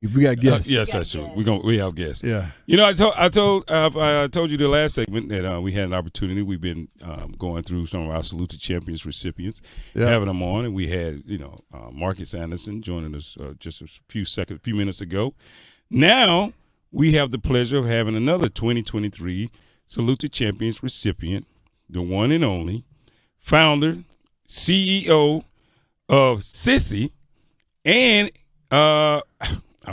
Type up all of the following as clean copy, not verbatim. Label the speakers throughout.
Speaker 1: We got guests.
Speaker 2: Yes, that's true. We have guests.
Speaker 1: Yeah.
Speaker 2: You know, I told you the last segment that we had an opportunity. We've been going through some of our Salute to Champions recipients, having them on, and we had Marcus Anderson joining us just a few minutes ago. Now we have the pleasure of having another 2023 Salute to Champions recipient, the one and only founder, CEO of Sissy, and I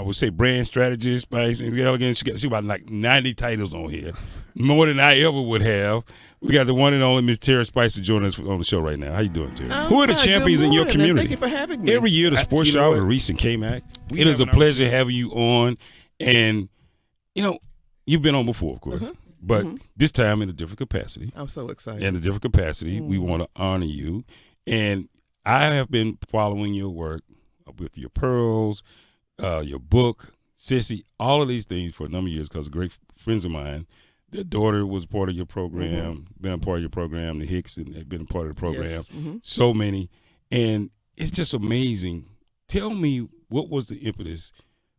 Speaker 2: would say brand strategist, Spice and Elegance. She got like 90 titles on here, more than I ever would have. We got the one and only Miss Terry Spicer joining us on the show right now. How you doing, Terry?
Speaker 3: Who are the champions in your community?
Speaker 4: Thank you for having me.
Speaker 3: Every year, the Sports Show, the Reese and K-Mac.
Speaker 2: It is a pleasure having you on. And, you've been on before, of course, but this time in a different capacity.
Speaker 4: I'm so excited.
Speaker 2: In a different capacity, we want to honor you. And I have been following your work with your pearls, your book, Sissy, all of these things for a number of years because great friends of mine, their daughter was part of your program, been a part of your program, the Hicks, and they've been a part of the program.
Speaker 4: Yes.
Speaker 2: So many. And it's just amazing. Tell me, what was the impetus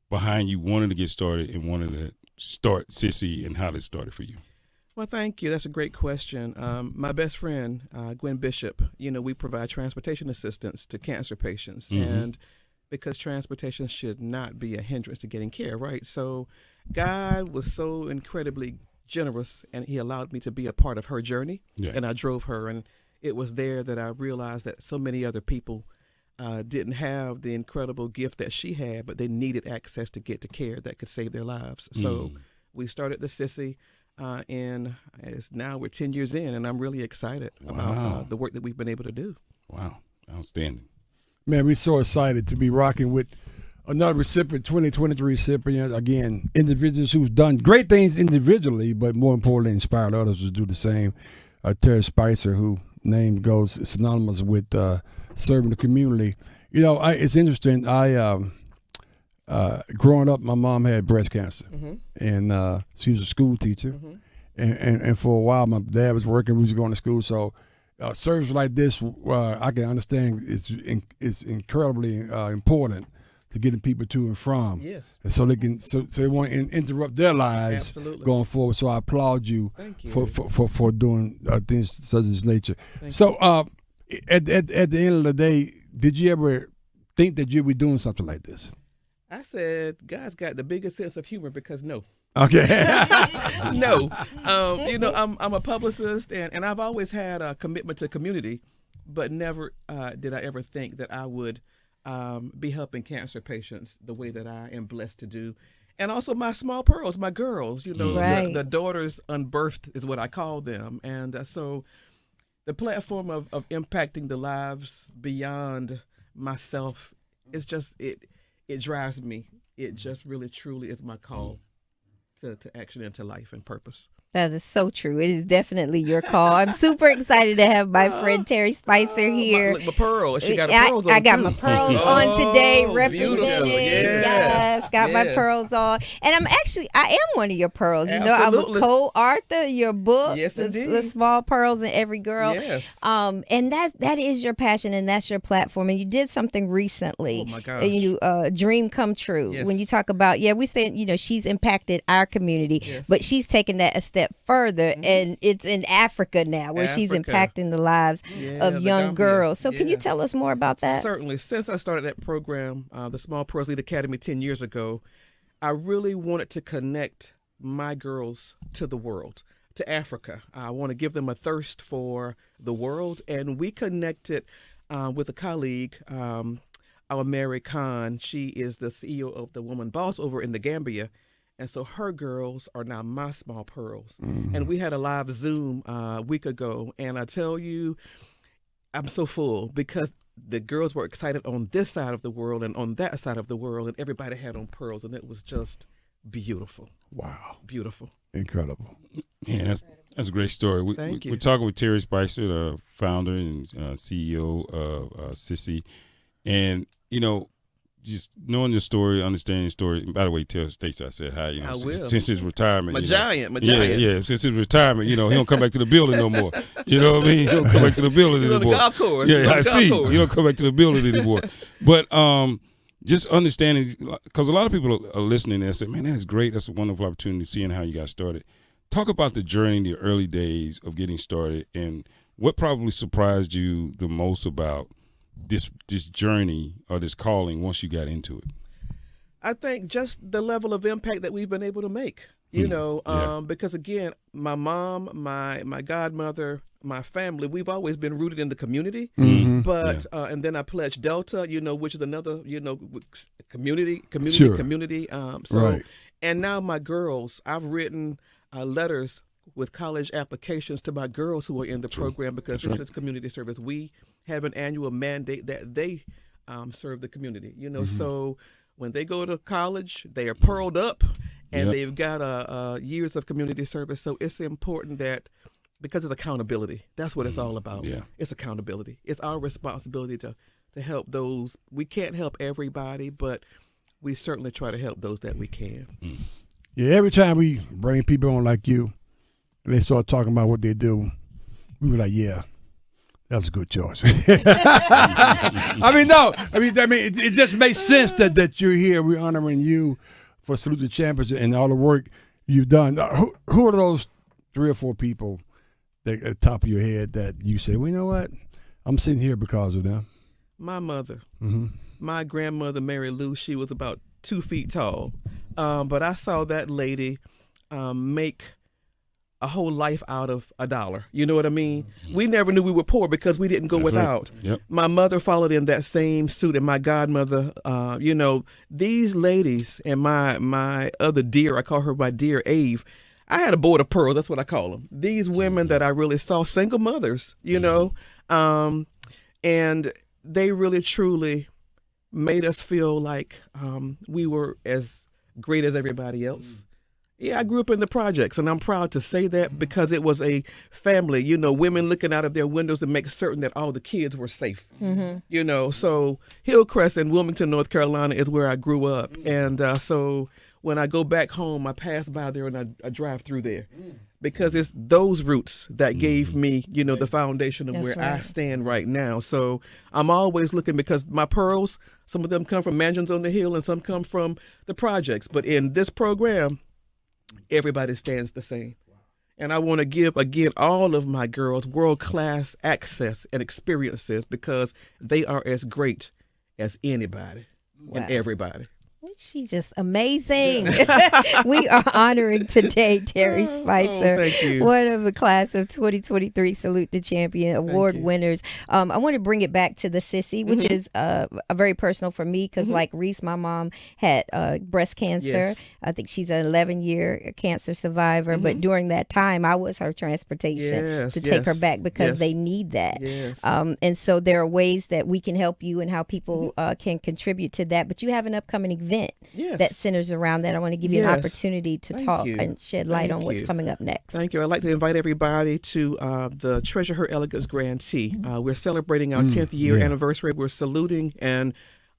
Speaker 2: behind you wanting to get started and wanting to start Sissy, and how did it started for you?
Speaker 4: Well, thank you. That's a great question. My best friend, Gwen Bishop, we provide transportation assistance to cancer patients. And because transportation should not be a hindrance to getting care, right? So God was so incredibly generous, and he allowed me to be a part of her journey, and I drove her. And it was there that I realized that so many other people didn't have the incredible gift that she had, but they needed access to get to care that could save their lives. So we started the Sissy, and now we're 10 years in, and I'm really excited about the work that we've been able to do.
Speaker 2: Wow. Outstanding.
Speaker 1: Man, we're so excited to be rocking with another recipient, 2023 recipient. Again, individuals who've done great things individually, but more importantly, inspired others to do the same. Terry Spicer, who name goes synonymous with serving the community. It's interesting. Growing up, my mom had breast cancer, and she was a school teacher. And for a while, my dad was working. We was going to school, so service like this, I can understand it's incredibly important to getting people to and from.
Speaker 4: Yes.
Speaker 1: And so they won't interrupt their lives going forward. So I applaud you, for doing things such as nature. So at the end of the day, did you ever think that you'd be doing something like this?
Speaker 4: I said, God's got the biggest sense of humor because no.
Speaker 1: Okay.
Speaker 4: No. I'm a publicist, and I've always had a commitment to community, but never did I ever think that I would be helping cancer patients the way that I am blessed to do. And also my small pearls, my girls, the daughters unbirthed is what I call them. And so the platform of impacting the lives beyond myself is just, it drives me. It just really, truly is my call to action and to life and purpose.
Speaker 5: That is so true. It is definitely your call. I'm super excited to have my friend Terry Spicer here.
Speaker 4: My pearl. She got her pearls on.
Speaker 5: I got my pearls on today, representing.
Speaker 4: Beautiful.
Speaker 5: Yes, got my pearls on. And I am one of your pearls.
Speaker 4: Absolutely.
Speaker 5: I was co-author your book.
Speaker 4: Yes, indeed.
Speaker 5: The Small Pearls in Every Girl.
Speaker 4: Yes.
Speaker 5: And that is your passion, and that's your platform. And you did something recently.
Speaker 4: Oh my gosh.
Speaker 5: Dream come true.
Speaker 4: Yes.
Speaker 5: When you talk about, we say, she's impacted our community, but she's taken that a step further, and it's in Africa now, where she's impacting the lives of young girls. So can you tell us more about that?
Speaker 4: Certainly. Since I started that program, the Small Pearls Lead Academy 10 years ago, I really wanted to connect my girls to the world, to Africa. I want to give them a thirst for the world, and we connected with a colleague, our Mary Khan. She is the CEO of the Woman Boss over in the Gambia. And so her girls are now my small pearls. And we had a live Zoom a week ago. And I tell you, I'm so full because the girls were excited on this side of the world and on that side of the world. And everybody had on pearls. And it was just beautiful.
Speaker 1: Wow.
Speaker 4: Beautiful.
Speaker 1: Incredible.
Speaker 2: Yeah, that's a great story.
Speaker 4: Thank you.
Speaker 2: We're talking with Terry Spicer, the founder and CEO of Sissy. And, just knowing your story, understanding your story. And by the way, tell Stacey I said hi.
Speaker 4: I will.
Speaker 2: Since his retirement.
Speaker 4: My giant.
Speaker 2: Yeah. Since his retirement, he don't come back to the building no more. You know what I mean? He don't come back to the building
Speaker 4: He's
Speaker 2: anymore.
Speaker 4: on the golf course.
Speaker 2: Yeah, I see. You don't come back to the building anymore. But just understanding, because a lot of people are listening and say, man, that's great. That's a wonderful opportunity, seeing how you got started. Talk about the journey, the early days of getting started, and what probably surprised you the most about this journey or this calling once you got into it.
Speaker 4: I think just the level of impact that we've been able to make, because again, my mom, my godmother, my family, we've always been rooted in the community, but and then I pledged Delta, which is another, community.
Speaker 1: Sure.
Speaker 4: Right. And now my girls, I've written letters with college applications to my girls who are in the program, because this is community service. We have an annual mandate that they serve the community, so when they go to college, they are pearled up and they've got years of community service. So it's important that, because it's accountability, that's what it's all about. Yeah. It's accountability. It's our responsibility to help those. We can't help everybody, but we certainly try to help those that we can.
Speaker 1: Yeah, every time we bring people on like you, and they start talking about what they do, we were like, yeah, that's a good choice. It just makes sense that you're here. We're honoring you for Salute the Champions and all the work you've done. Who are those 3 or 4 people that at the top of your head that you say, well, you know what? I'm sitting here because of them.
Speaker 4: My mother, my grandmother, Mary Lou, she was about 2 feet tall. But I saw that lady make a whole life out of $1. You know what I mean? We never knew we were poor because we didn't go without.
Speaker 2: Right. Yep.
Speaker 4: My mother followed in that same suit, and my godmother, these ladies, and my other dear, I call her my dear Ave. I had a board of pearls. That's what I call them. These women that I really saw, single mothers, and they really, truly made us feel like we were as great as everybody else. Yeah, I grew up in the projects, and I'm proud to say that, because it was a family, women looking out of their windows to make certain that all the kids were safe. So Hillcrest in Wilmington, North Carolina is where I grew up. And so when I go back home, I pass by there and I drive through there, because it's those roots that gave me, the foundation of where I stand right now. So I'm always looking, because my pearls, some of them come from Mansions on the Hill and some come from the projects. But in this program, everybody stands the same. And I want to give, again, all of my girls world-class access and experiences, because they are as great as anybody and everybody.
Speaker 5: She's just amazing. We are honoring today Terry Spicer,
Speaker 4: thank you.
Speaker 5: One of the class of 2023 Salute the Champion award winners. I want to bring it back to the Sissy, which is a very personal for me, because like Reese, my mom had breast cancer. Yes. I think she's an 11-year cancer survivor, but during that time, I was her transportation to take her back, because they need that. Yes. And so there are ways that we can help you and how people can contribute to that. But you have an upcoming event that centers around that. I want to give you an opportunity to talk and shed light on what's coming up next.
Speaker 4: Thank you. I'd like to invite everybody to the Treasure Her Elegance Grand Tea. We're celebrating our 10th year anniversary. We're saluting and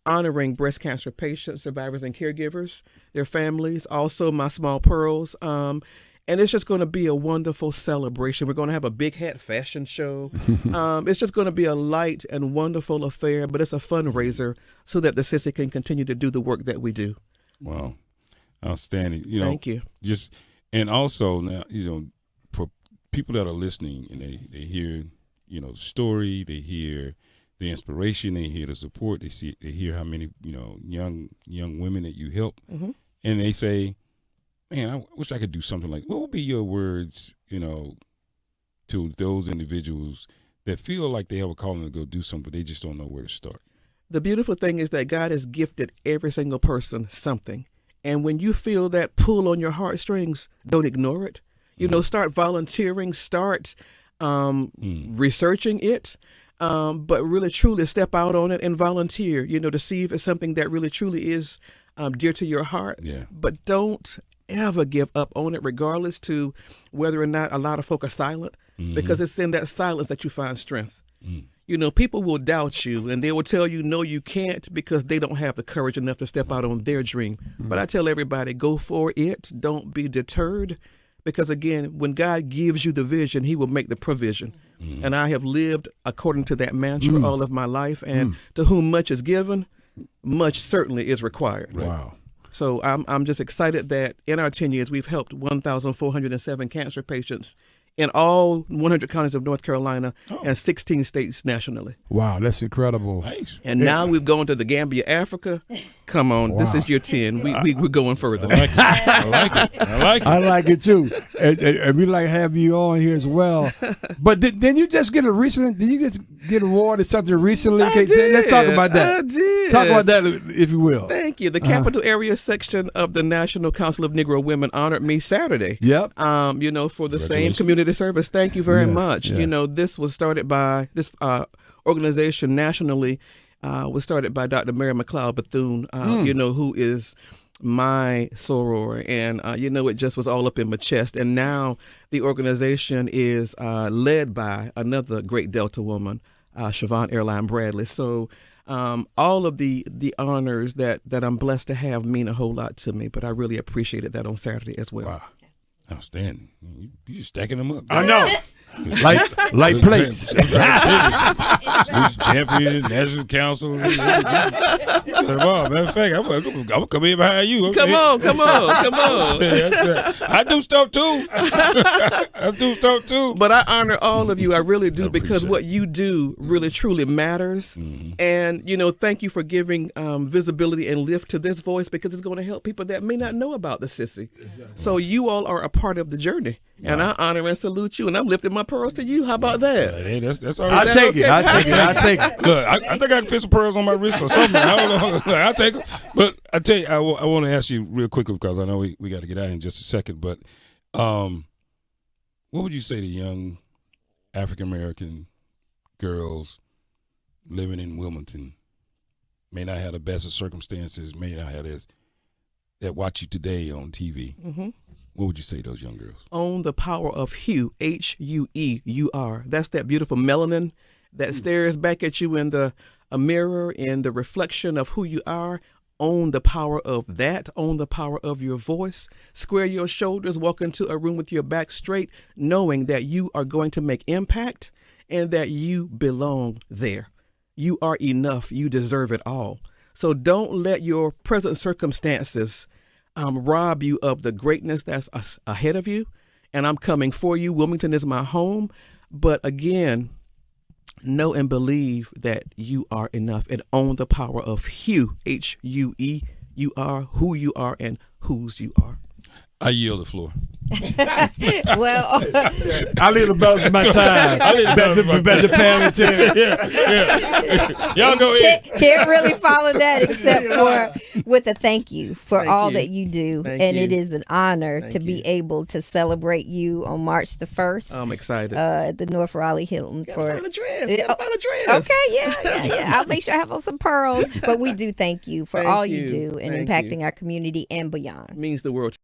Speaker 4: honoring breast cancer patients, survivors, and caregivers, their families, also my small pearls. And it's just going to be a wonderful celebration. We're going to have a big hat fashion show. It's just going to be a light and wonderful affair, but it's a fundraiser so that the Sissy can continue to do the work that we do.
Speaker 2: Wow. Outstanding.
Speaker 4: Thank you.
Speaker 2: And also now, for people that are listening and they hear, the story, they hear the inspiration, they hear the support, they hear how many, young women that you help, and they say, man, I wish I could do something like, what would be your words, to those individuals that feel like they have a calling to go do something, but they just don't know where to start?
Speaker 4: The beautiful thing is that God has gifted every single person something. And when you feel that pull on your heartstrings, don't ignore it. Start volunteering, start researching it, but really truly step out on it and volunteer, to see if it's something that really truly is dear to your heart. Yeah. But don't ever give up on it, regardless to whether or not a lot of folk are silent, because it's in that silence that you find strength. People will doubt you, and they will tell you, no, you can't, because they don't have the courage enough to step out on their dream. But I tell everybody, go for it. Don't be deterred, because again, when God gives you the vision, he will make the provision. And I have lived according to that mantra all of my life, and to whom much is given, much certainly is required.
Speaker 1: Wow.
Speaker 4: So I'm just excited that in our 10 years, we've helped 1,407 cancer patients in all 100 counties of North Carolina and 16 states nationally.
Speaker 1: Wow, that's incredible.
Speaker 2: Nice.
Speaker 4: And now we've gone to the Gambia, Africa. Come on, this is year 10. We're going further.
Speaker 2: I like it. I like it. I like it.
Speaker 1: I like it too, and we like to have you on here as well. But did you just get Did you just get awarded something recently?
Speaker 4: I did.
Speaker 1: Let's talk about that.
Speaker 4: I did.
Speaker 1: Talk about that, if you will.
Speaker 4: Thank you. The Capital Area section of the National Council of Negro Women honored me Saturday.
Speaker 1: Yep.
Speaker 4: For the same community service. Thank you very much.
Speaker 1: Yeah.
Speaker 4: This was started by this organization nationally. Was started by Dr. Mary McLeod Bethune, who is my soror, and it just was all up in my chest. And now the organization is led by another great Delta woman, Siobhan Airline Bradley. So all of the honors that I'm blessed to have mean a whole lot to me, but I really appreciated that on Saturday as well.
Speaker 2: Wow. Outstanding. You stacking them up.
Speaker 1: I know. like plates.
Speaker 2: Champion, National Council. Matter of fact, I'm gonna come in behind you.
Speaker 4: Come on.
Speaker 2: I do stuff too.
Speaker 4: But I honor all of you. I really do, because
Speaker 2: appreciate
Speaker 4: what you do really truly matters.
Speaker 2: Mm-hmm.
Speaker 4: And thank you for giving visibility and lift to this voice, because it's going to help people that may not know about the Sissy. Exactly. So you all are a part of the journey. And I honor and salute you, and I'm lifting my pearls to you. How about that?
Speaker 2: Hey, that's all
Speaker 1: I
Speaker 2: right.
Speaker 1: take it. I take it.
Speaker 2: Look, I think I can fit some pearls on my wrist or something. I don't know. I'll take them. But I tell you, I want to ask you real quickly, because I know we got to get out in just a second. But what would you say to young African-American girls living in Wilmington, may not have the best of circumstances, may not have this, that watch you today on TV? Mm-hmm. What would you say to those young girls?
Speaker 4: Own the power of hue, H-U-E-U-R. That's that beautiful melanin that stares back at you in a mirror, in the reflection of who you are. Own the power of that. Own the power of your voice. Square your shoulders, walk into a room with your back straight, knowing that you are going to make impact and that you belong there. You are enough. You deserve it all. So don't let your present circumstances rob you of the greatness that's ahead of you. And I'm coming for you. Wilmington is my home. But again, know and believe that you are enough, and own the power of hue, H-U-E-U-R, who you are and whose you are.
Speaker 2: I yield the floor.
Speaker 5: Well,
Speaker 1: I leave the balance of my time.
Speaker 2: I leave the balance of my
Speaker 1: Better pay attention.
Speaker 2: Yeah. Y'all go ahead.
Speaker 5: can't really follow that except for with a thank you for
Speaker 4: Thank
Speaker 5: all
Speaker 4: you.
Speaker 5: that you do.
Speaker 4: Thank
Speaker 5: And
Speaker 4: you.
Speaker 5: it is an honor
Speaker 4: Thank
Speaker 5: to be
Speaker 4: you.
Speaker 5: able to celebrate you on March the 1st
Speaker 4: I'm excited.
Speaker 5: at the North Raleigh Hilton.
Speaker 4: Find a dress.
Speaker 5: Yeah,
Speaker 4: Find a dress.
Speaker 5: Okay, yeah. I'll make sure I have on some pearls. But we do thank you for
Speaker 4: Thank
Speaker 5: all you
Speaker 4: you.
Speaker 5: do in
Speaker 4: Thank
Speaker 5: impacting
Speaker 4: you.
Speaker 5: our community and beyond.
Speaker 4: Means the world